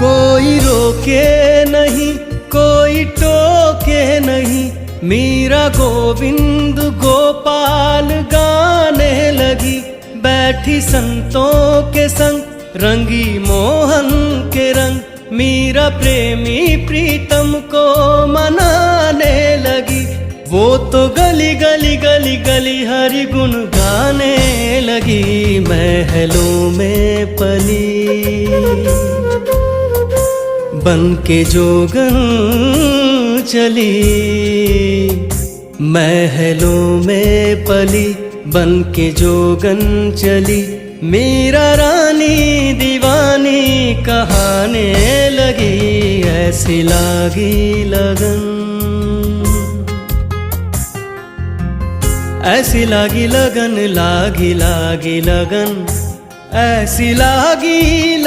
कोई रोके नहीं, कोई टोके नहीं, मीरा गोविंद गोपाल गाने लगी। बैठी संतों के संग रंगी मोहन के रंग, मीरा प्रेमी प्रीतम को मनाने लगी। वो तो गली गली गली गली हरि गुण गाने लगी। महलों में पली बन के जोगन चली, महलों में पली बन के जोगन चली। मीरा रानी दीवानी कहाने लगी, ऐसी लागी लगन, ऐसी लागी लगन, लागी लागी लगन, ऐसी लागी लगन।